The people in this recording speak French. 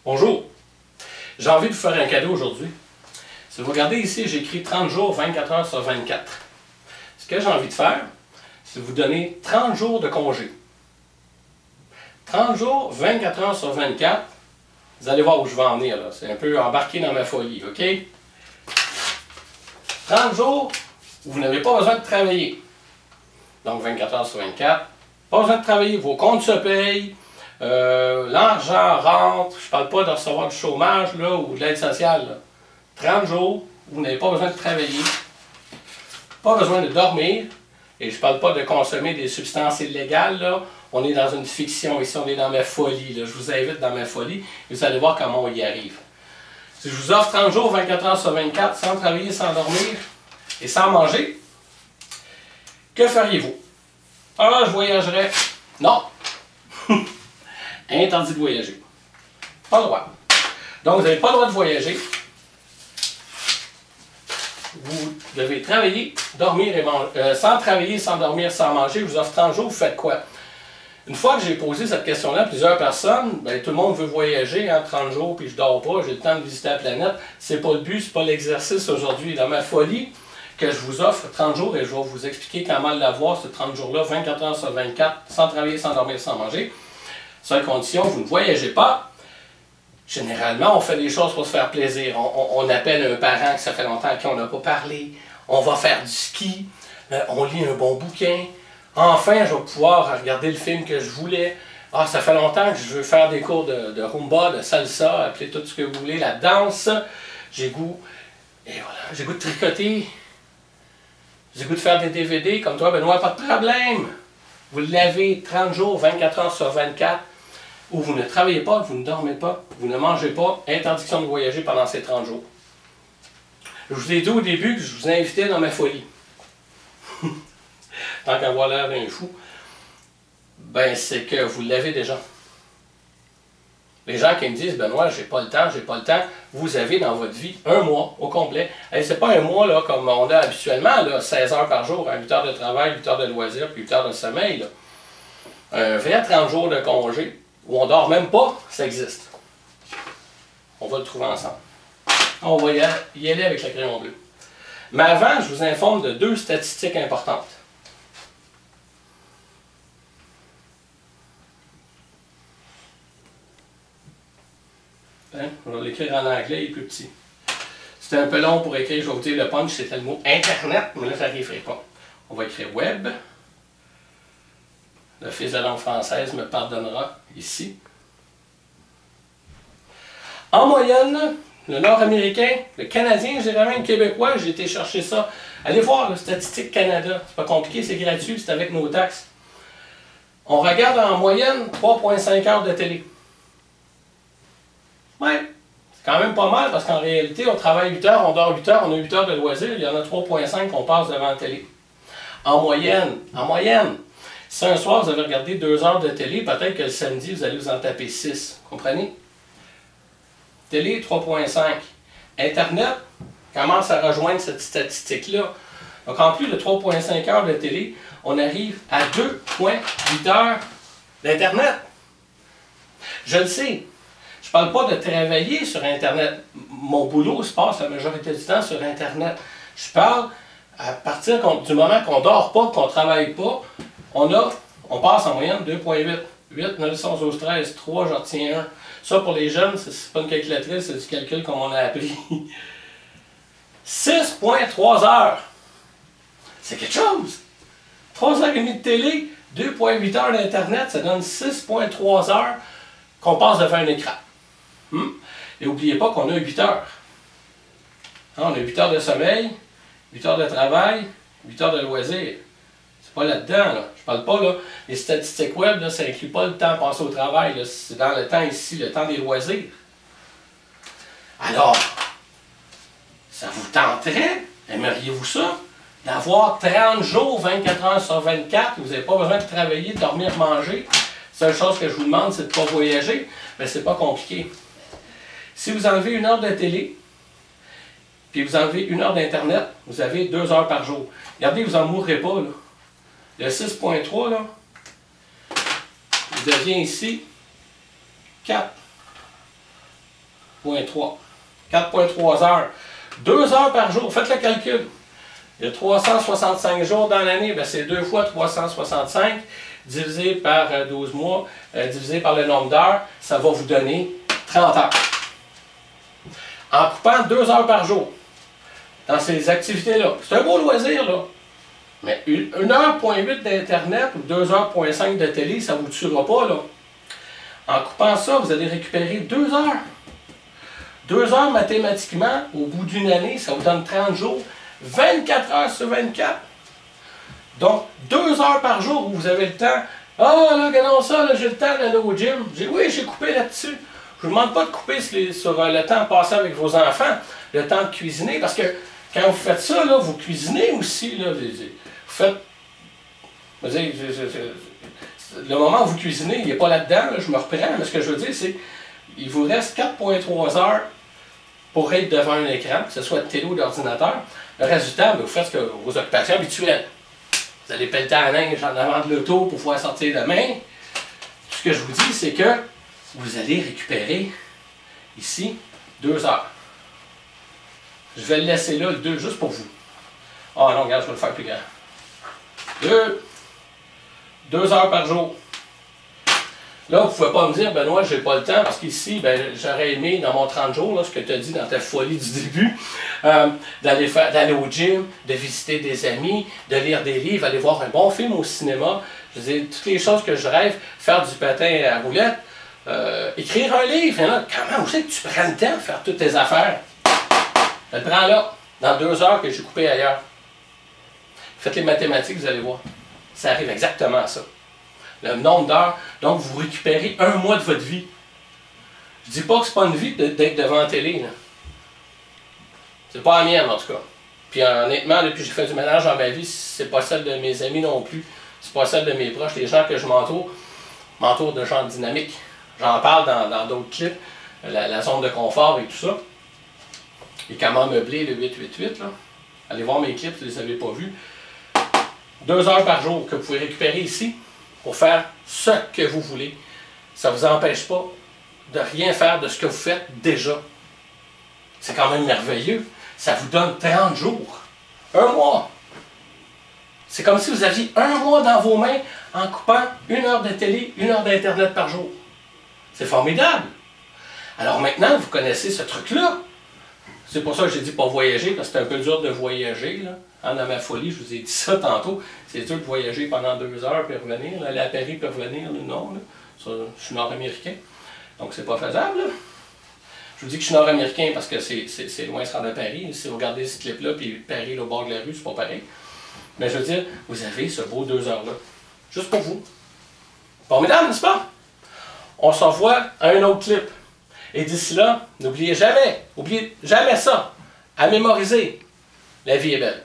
Bonjour, j'ai envie de vous faire un cadeau aujourd'hui. Si vous regardez ici, j'ai écrit 30 jours, 24 heures sur 24. Ce que j'ai envie de faire, c'est vous donner 30 jours de congé. 30 jours, 24 heures sur 24. Vous allez voir où je vais en venir. C'est un peu embarqué dans ma folie, OK? 30 jours où vous n'avez pas besoin de travailler. Donc 24 heures sur 24. Pas besoin de travailler, vos comptes se payent. L'argent rentre, je ne parle pas de recevoir du chômage là, ou de l'aide sociale. Là. 30 jours, vous n'avez pas besoin de travailler, pas besoin de dormir, et je ne parle pas de consommer des substances illégales. Là. On est dans une fiction ici, on est dans ma folie. Là. Je vous invite dans ma folie, et vous allez voir comment on y arrive. Si je vous offre 30 jours, 24 heures sur 24, sans travailler, sans dormir et sans manger, que feriez-vous? Ah, je voyagerais. Non! Interdit de voyager. Pas le droit. Donc, vous n'avez pas le droit de voyager. Vous devez travailler, dormir et manger. Sans travailler, sans dormir, sans manger, je vous offre 30 jours, vous faites quoi? Une fois que j'ai posé cette question-là à plusieurs personnes, ben, tout le monde veut voyager en 30 jours, puis je dors pas, j'ai le temps de visiter la planète. C'est pas le but, c'est pas l'exercice aujourd'hui. Dans ma folie, que je vous offre 30 jours, et je vais vous expliquer comment l'avoir, ce 30 jours-là, 24 heures sur 24, sans travailler, sans dormir, sans manger. Seule condition, vous ne voyagez pas. Généralement, on fait des choses pour se faire plaisir. On appelle un parent que ça fait longtemps à qui on n'a pas parlé. On va faire du ski. On lit un bon bouquin. Enfin, je vais pouvoir regarder le film que je voulais. Ah, ça fait longtemps que je veux faire des cours de rumba, de salsa, appelez tout ce que vous voulez, la danse. J'ai goût, et voilà, j'ai goût de tricoter. J'ai goût de faire des DVD comme toi, Benoît, pas de problème. Vous l'avez 30 jours, 24 heures sur 24. Où vous ne travaillez pas, vous ne dormez pas, vous ne mangez pas, interdiction de voyager pendant ces 30 jours. Je vous ai dit au début que je vous invitais dans ma folie. Tant qu'à avoir l'air d'un fou, ben c'est que vous l'avez déjà. Les gens qui me disent, Benoît, j'ai pas le temps, vous avez dans votre vie un mois au complet. Et c'est pas un mois là, comme on a habituellement, là, 16 heures par jour, 8 heures de travail, 8 heures de loisirs, puis 8 heures de sommeil. Là. Un vrai 30 jours de congé, où on ne dort même pas, ça existe. On va le trouver ensemble. On va y aller avec le crayon bleu. Mais avant, je vous informe de 2 statistiques importantes. Hein? Je vais l'écrire en anglais, il est plus petit. C'était un peu long pour écrire, je vais vous dire le punch, c'était le mot Internet, mais là, ça n'arriverait pas. On va écrire Web. Le fils de langue française me pardonnera ici. En moyenne, le Nord-Américain, le Canadien, j'ai même Québécois, j'ai été chercher ça. Allez voir le Statistique Canada. C'est pas compliqué, c'est gratuit, c'est avec nos taxes. On regarde en moyenne 3,5 heures de télé. Ouais, c'est quand même pas mal parce qu'en réalité, on travaille 8 heures, on dort 8 heures, on a 8 heures de loisirs, il y en a 3,5 qu'on passe devant la télé. En moyenne. Si un soir vous avez regardé 2 heures de télé, peut-être que le samedi vous allez vous en taper 6. Comprenez? Télé 3,5. Internet commence à rejoindre cette statistique-là. Donc en plus de 3,5 heures de télé, on arrive à 2,8 heures d'Internet. Je le sais. Je ne parle pas de travailler sur Internet. Mon boulot se passe la majorité du temps sur Internet. Je parle à partir du moment qu'on ne dort pas, qu'on ne travaille pas, on passe en moyenne 2,8. 8, 9, 11, 12, 13, 3, j'en retiens un. Ça, pour les jeunes, c'est pas une calculatrice, c'est du calcul comme on a appris. 6,3 heures. C'est quelque chose. 3h30 de télé, 2,8 heures d'Internet, ça donne 6,3 heures qu'on passe devant un écran. Et n'oubliez pas qu'on a 8 heures. On a 8 heures de sommeil, 8 heures de travail, 8 heures de loisirs. C'est pas là-dedans, là. Je parle pas, là. Les statistiques web, là, ça inclut pas le temps passé au travail, c'est dans le temps ici, le temps des loisirs. Alors, ça vous tenterait, aimeriez-vous ça, d'avoir 30 jours, 24 heures sur 24, vous n'avez pas besoin de travailler, de dormir, manger. La seule chose que je vous demande, c'est de ne pas voyager, mais c'est pas compliqué. Si vous enlevez 1 heure de télé, puis vous enlevez 1 heure d'Internet, vous avez 2 heures par jour. Regardez, vous n'en mourrez pas, là. Le 6,3, là, il devient ici 4. 4.3. 4.3 heures. 2 heures par jour. Faites le calcul. Il y a 365 jours dans l'année. C'est 2 fois 365 divisé par 12 mois, divisé par le nombre d'heures. Ça va vous donner 30 heures. En coupant 2 heures par jour dans ces activités-là. C'est un beau loisir, là. Mais 1h.8 d'Internet ou 2h.5 de télé, ça ne vous tuera pas, là. En coupant ça, vous allez récupérer 2 heures. 2 heures mathématiquement, au bout d'une année, ça vous donne 30 jours. 24 heures sur 24. Donc, 2 heures par jour où vous avez le temps. Ah, là, regardons ça, là, j'ai le temps d'aller au gym. Oui, j'ai coupé là-dessus. Je ne vous demande pas de couper sur le temps passé avec vos enfants, le temps de cuisiner, parce que quand vous faites ça, là, vous cuisinez aussi. Là, vous faites. Le moment où vous cuisinez, il n'est pas là-dedans, là, je me reprends, mais ce que je veux dire, c'est qu'il vous reste 4.3 heures pour être devant un écran, que ce soit de télé ou d'ordinateur. Le reste du temps, vous faites vos occupations habituelles. Vous allez pelleter la neige en avant de l'auto pour pouvoir sortir demain. Tout ce que je vous dis, c'est que vous allez récupérer ici 2 heures. Je vais le laisser là, le 2, juste pour vous. Ah non, regarde, je vais le faire plus grand. 2 heures par jour. Là, vous ne pouvez pas me dire, Benoît, je n'ai pas le temps, parce qu'ici, j'aurais aimé, dans mon 30 jours, là, ce que tu as dit dans ta folie du début, d'aller au gym, de visiter des amis, de lire des livres, aller voir un bon film au cinéma. Je veux dire, toutes les choses que je rêve, faire du patin à roulette, écrire un livre. Hein, comment vous savez que tu prends le temps de faire toutes tes affaires? Je le prends là, dans 2 heures que j'ai coupé ailleurs. Faites les mathématiques, vous allez voir. Ça arrive exactement à ça. Le nombre d'heures, donc vous récupérez 1 mois de votre vie. Je dis pas que c'est pas une vie d'être devant la télé. C'est pas la mienne en tout cas. Puis honnêtement, depuis que j'ai fait du ménage dans ma vie, c'est pas celle de mes amis non plus. C'est pas celle de mes proches. Les gens que je m'entoure de gens dynamiques. J'en parle dans d'autres clips, la zone de confort et tout ça. Et comment meubler le 888 là. Allez voir mes clips si vous ne les avez pas vus. 2 heures par jour que vous pouvez récupérer ici pour faire ce que vous voulez. Ça ne vous empêche pas de rien faire de ce que vous faites déjà. C'est quand même merveilleux. Ça vous donne 30 jours. 1 mois. C'est comme si vous aviez 1 mois dans vos mains en coupant 1 heure de télé, 1 heure d'Internet par jour. C'est formidable. Alors maintenant, vous connaissez ce truc-là. C'est pour ça que j'ai dit pas voyager, parce que c'est un peu dur de voyager. Là. Dans ma folie, je vous ai dit ça tantôt. C'est dur de voyager pendant 2 heures puis revenir. Aller à Paris puis revenir, là, non. Là. Ça, je suis nord-américain. Donc c'est pas faisable. Là. Je vous dis que je suis nord-américain parce que c'est loin de se rendre à Paris. Si vous regardez ce clip-là, puis Paris, là, au bord de la rue, c'est pas pareil. Mais je veux dire, vous avez ce beau 2 heures-là. Juste pour vous. Formidable, n'est-ce pas? On se revoit à un autre clip. Et d'ici là, n'oubliez jamais ça, à mémoriser. La vie est belle.